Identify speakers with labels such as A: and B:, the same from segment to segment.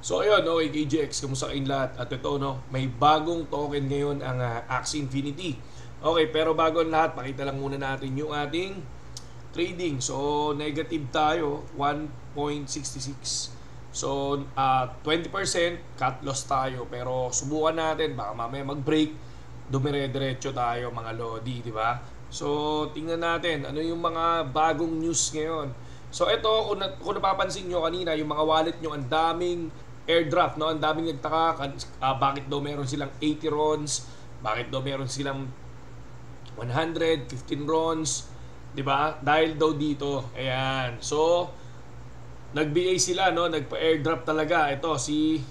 A: So ayun, no, KGX, kamusta kayong lahat? At ito, no, may bagong token ngayon ang Axie Infinity. Okay, pero bago ang lahat, pakita lang muna natin yung ating trading. So negative tayo, 1.66. So 20% cut loss tayo, pero subukan natin, baka mamaya mag-break, dumire-diretso tayo mga lodi, di ba? So tingnan natin ano yung mga bagong news ngayon. So ito, kung napapansin nyo kanina, yung mga wallet nyo, ang daming airdrop, no? Ang daming nagtaka, bakit daw meron silang 80 RONs, bakit daw meron silang 115 RONs, 'di ba? Dahil daw dito. Ayan. So nag-BA sila, no? Nagpa-airdrop talaga. Ito si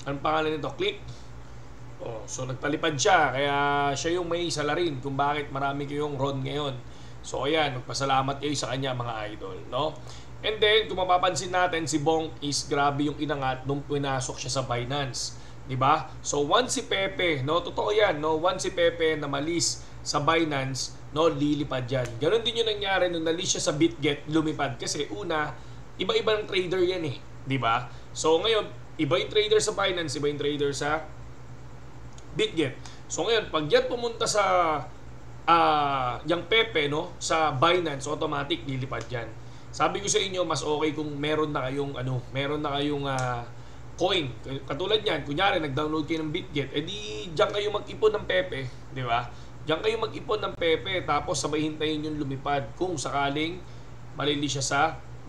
A: anong pangalan nito? Click. Oh, so nagpalipad siya, kaya siya yung may salarin kung bakit marami kayong RON ngayon. So ayan, magpasalamat kayo sa kanya mga idol, no? And then, kung mapapansin natin, si Bong is grabe yung inangat nung pinasok siya sa Binance. Diba? So, once si Pepe, no, totoo yan, no, once si Pepe na malis sa Binance, no, lilipad yan. Ganon din yung nangyari nung nalis siya sa BitGet, lumipad. Kasi una, iba-iba ng trader yan eh. Diba? So, ngayon, iba yung trader sa Binance, iba yung trader sa BitGet. So, ngayon, pag yan pumunta sa yung Pepe, no, sa Binance, automatic lilipad yan. Sabi ko sa inyo, mas okay kung meron na kayong coin. Katulad niyan, kunyari nag-download kayo ng BitGet, edi diyan kayo mag-ipon ng Pepe, di ba? Diyan kayo mag-ipon ng Pepe, tapos sabay hintayin yung lumipad kung sakaling malili siya sa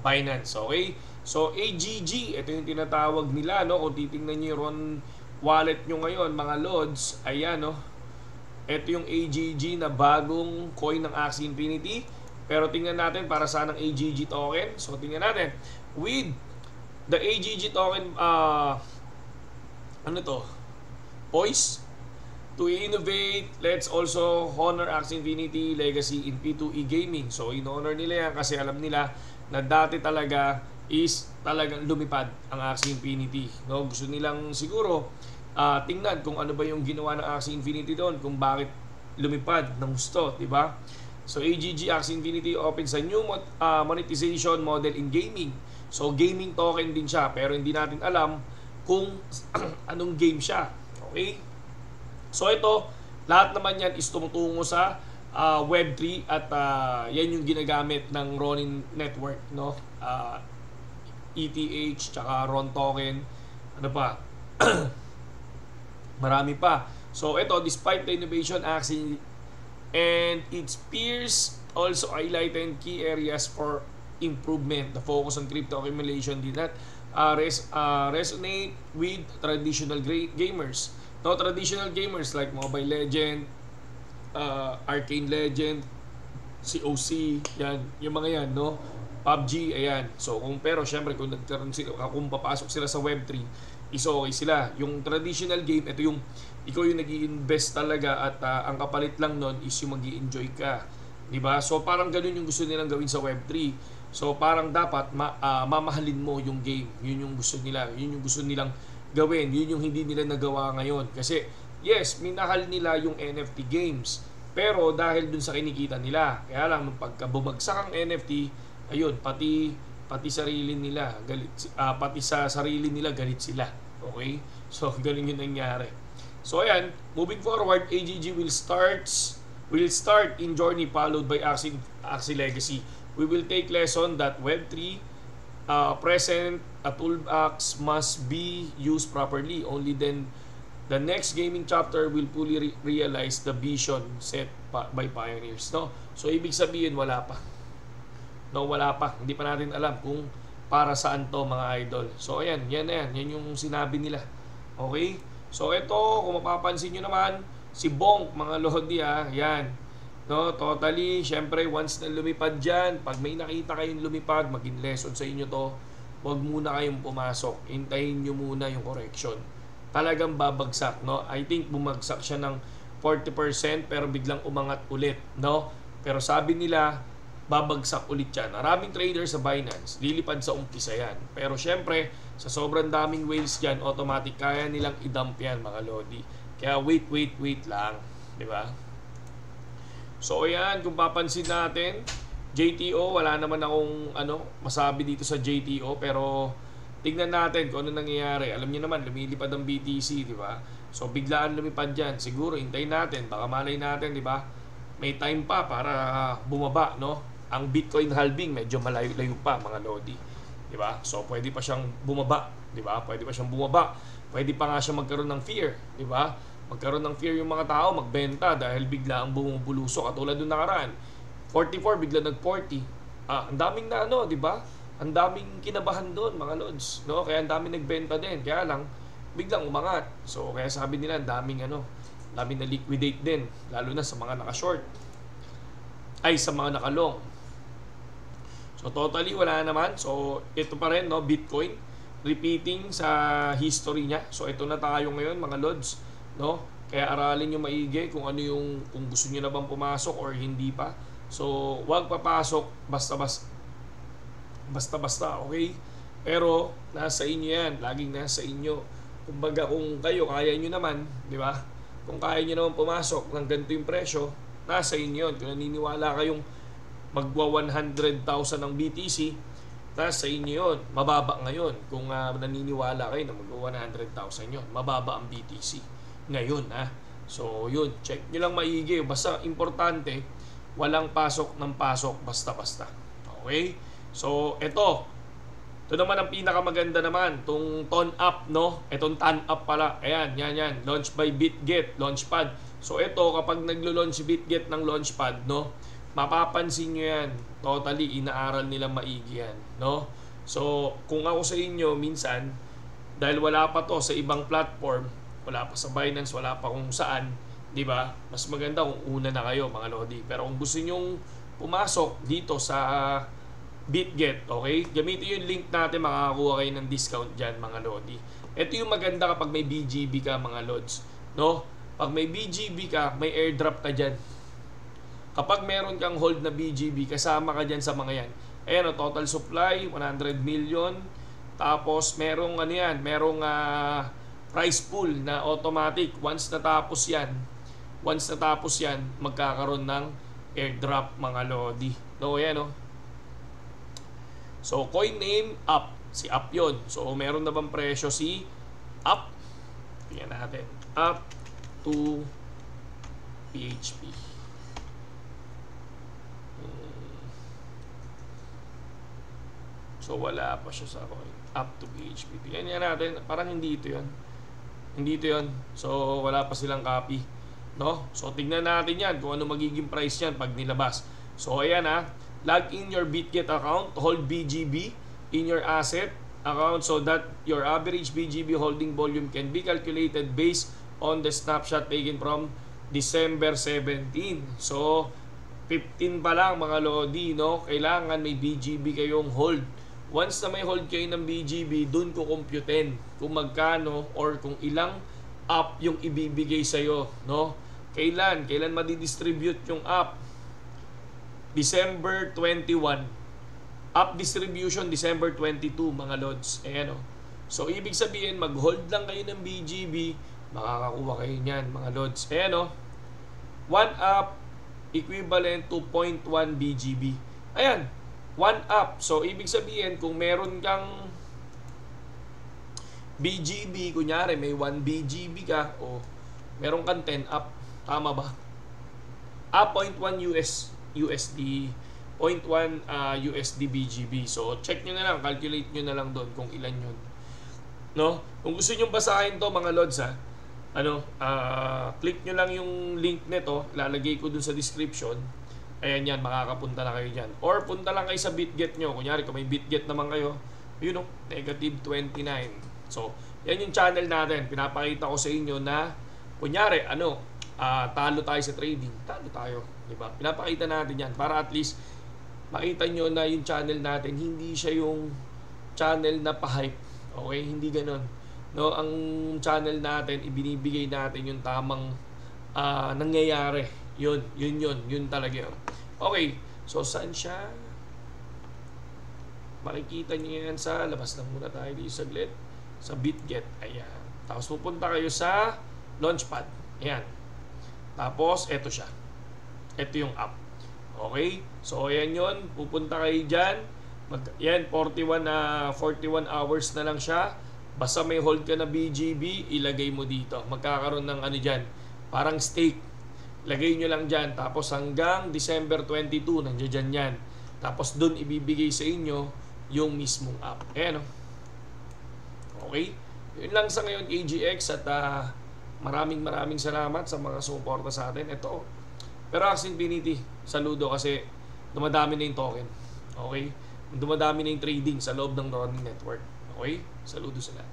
A: Binance, okay? So AGG, ito yung tinatawag nila, no? Kung titingnan niyo yung wallet nyo ngayon, mga lods, ayan, no? Ito yung AGG na bagong coin ng Axie Infinity. Pero tingnan natin para saan ang AGG token. So tingnan natin. With the AGG token, ano to? Poise to innovate, let's also honor Axie Infinity legacy in P2E gaming. So in-honor nila yan kasi alam nila na dati talaga is talagang lumipad ang Axie Infinity. No? Gusto nilang siguro tingnan kung ano ba yung ginawa ng Axie Infinity doon, kung bakit lumipad ng gusto, di ba? So AGG Axie Infinity opens a new monetization model in gaming. So gaming token din siya, pero hindi natin alam kung anong game siya. Okay? So ito, lahat naman yan is tumutungo sa Web3 at yan yung ginagamit ng Ronin Network, no? ETH tsaka RON token. Ano pa? Marami pa. So ito, despite the innovation, Axie and its peers also highlighted key areas for improvement. The focus on crypto accumulation did not resonate with traditional gamers. No, traditional gamers like Mobile Legend, Arcane Legend, COC, yan, yung mga yan, no? PUBG, ayan. So, pero syempre, kung papasok sila sa Web3, is okay sila. Yung traditional game, ito yung ikaw yung nag-i-invest talaga at ang kapalit lang nun is yung mag-i-enjoy ka. Diba? So parang ganun yung gusto nilang gawin sa Web3. So parang dapat mamahalin mo yung game. Yun yung gusto nila. Yun yung gusto nilang gawin. Yun yung hindi nila nagawa ngayon. Kasi yes, minahal nila yung NFT games. Pero dahil dun sa kinikita nila. Kaya lang, nung pagka bumagsak ang NFT, ayun, pati sarili nila galit, pati sa sarili nila galit sila. Okay? So ganun yung nangyari. So ayan, moving forward, AGG will start in journey followed by Axie Legacy. We will take lesson that Web3 present a toolbox must be used properly. Only then the next gaming chapter will fully realize the vision set by pioneers. No? So ibig sabihin wala pa. No, wala pa. Hindi pa natin alam kung para saan to mga idol. So ayan, yan yung sinabi nila. Okay? So ito, kung mapapansin nyo naman, si Bong, mga lodi yan. No, totally, syempre once na lumipad dyan, pag may nakita kayong lumipad, maging lesson sa inyo to, huwag muna kayong pumasok. Hintayin nyo muna yung correction. Talagang babagsak, no? I think bumagsak siya ng 40% pero biglang umangat ulit, no? Pero sabi nila, babagsak ulit yan. Maraming traders sa Binance, lilipad sa umpisa yan. Pero syempre, sa sobrang daming whales dyan, automatic kaya nilang i-dump yan mga lodi. Kaya wait lang. Diba? So ayan, kung papansin natin, JTO, wala naman akong masabi dito sa JTO, pero tignan natin kung ano nangyayari. Alam niyo naman, lumilipad ang BTC, di ba? So, biglaan lumipad dyan. Siguro, hintayin natin. Baka malay natin, di ba? May time pa para bumaba, no? Ang Bitcoin halving, medyo malayo-layo pa, mga Lodi. Di ba? So, pwede pa siyang bumaba. Di ba? Pwede pa siyang bumaba. Pwede pa nga siya magkaroon ng fear. Di ba? Magkaroon ng fear yung mga tao, magbenta dahil bigla ang bumubulusok. Katulad nung nakaraan. 44, bigla nag-40. Ang daming na ano, di ba? Ang daming kinabahan doon, mga Lods. No? Kaya ang daming nagbenta din. Kaya lang, biglang umangat. So, kaya sabi nila, daming na liquidate din. Lalo na sa mga naka-short. Ay, sa mga naka-long. So, totally wala naman. So, ito pa rin, no? Bitcoin. Repeating sa history niya. So, ito na tayo ngayon, mga Lods. No? Kaya aralin nyo maigi kung ano yung, kung gusto nyo na bang pumasok or hindi pa. So, wag papasok basta-basta, okay? Pero, nasa inyo yan. Laging nasa inyo. Kumbaga, kung kayo, kaya nyo naman, di ba? Kung kaya nyo naman pumasok ng ganito yung presyo, nasa inyo yun. Kung naniniwala kayong magwa 100,000 ng BTC, nasa inyo yun. Mababa ngayon. Kung naniniwala kayo na magwa 100,000 yun, mababa ang BTC. Ngayon, ha? So, yun. Check nyo lang maigi. Basta, importante, walang pasok ng pasok basta-basta. Okay? So, ito naman ang pinakamaganda naman, itong Ton Up, no? Itong Ton Up pala. Ayan, yan. Launch by BitGet, Launchpad. So, ito, kapag naglo-launch BitGet ng Launchpad, no? Mapapansin nyo yan. Totally, inaaral nila maigi yan, no? So, kung ako sa inyo, minsan, dahil wala pa to sa ibang platform, wala pa sa Binance, wala pa kung saan, di ba? Mas maganda kung una na kayo, mga Lodi. Pero kung gusto nyong pumasok dito sa BitGet, okay? Gamitin yung link natin, makakakuha kayo ng discount dyan, mga Lodi. Ito yung maganda kapag may BGB ka, mga Lods, no? Pag may BGB ka, may airdrop ka dyan. Kapag meron kang hold na BGB, kasama ka dyan sa mga yan. Ayan, total supply, 100 million. Tapos, merong price pool na automatic. Once natapos yan, magkakaroon ng airdrop, mga Lodi. No, ayan, no? So, coin name, UP. Si UP yun. So, meron na bang presyo si UP? Tingnan natin. UP to PHP. So, wala pa siya sa coin. UP to PHP. Tingnan natin. Parang hindi ito yun. So, wala pa silang copy. No? So, tignan natin yan kung ano magiging price yan pag nilabas. So, ayan log in your BitGet account, hold BGB in your asset account so that your average BGB holding volume can be calculated based on the snapshot taken from December 17. So, 15 pa lang, mga Lodi, no? Kailangan may BGB kayong hold. Once na may hold kayo ng BGB, dun ko computein kung magkano or kung ilang up yung ibibigay sa'yo, no? Kailan madidistribute yung up? December 21. Up distribution, December 22, mga Lods. Ayan, So, ibig sabihin, mag-hold lang kayo ng BGB, makakakuha kayo niyan, mga Lods. Ayan, 1 up equivalent to 0.1 BGB. Ayan, 1 up. So, ibig sabihin, kung meron kang BGB, kunyari, may 1 BGB ka, o meron kang 10 up. Tama ba? 0.1 USD 0.1 USD BGB. So, check nyo na lang, calculate nyo na lang doon kung ilan yun. No? Kung gusto nyo basahin to, mga Lods, click nyo lang yung link nito, lalagay ko dun sa description. Ayan yan, makakapunta na kayo dyan. Or punta lang kayo sa BitGet nyo. Kunyari, kung may BitGet naman kayo, negative 29. So, yan yung channel natin. Pinapakita ko sa inyo na, kunyari, talo tayo sa trading. Talo tayo. Diba? Pinapakita natin yan para at least makita nyo na yung channel natin, hindi siya yung channel na pa-hype. Okay? Hindi ganun. No, ang channel natin, ibinibigay natin yung tamang nangyayari. Yun talaga yun. Okay. So, saan siya? Makikita nyo yan sa, labas lang muna tayo dito saglit. Sa BitGet. Ayan. Tapos pupunta kayo sa Launchpad. Ayan. Tapos, eto siya. Ito yung app. Okay? So, ayan yun. Pupunta kayo dyan. Yan, 41 hours na lang siya. Basta may hold ka na BGB, ilagay mo dito. Magkakaroon ng ano dyan, parang stake. Lagay nyo lang dyan. Tapos hanggang December 22, nandiyan yan. Tapos dun ibibigay sa inyo yung mismong app. Ayan o. Okay? Yun lang sa ngayon, AGX. At maraming salamat sa mga suporta sa atin. Ito. Pero Axie Infinity, saludo kasi dumadami na yung token. Okay? Dumadami na yung trading sa loob ng Ronin Network. Okay? Saludo sila.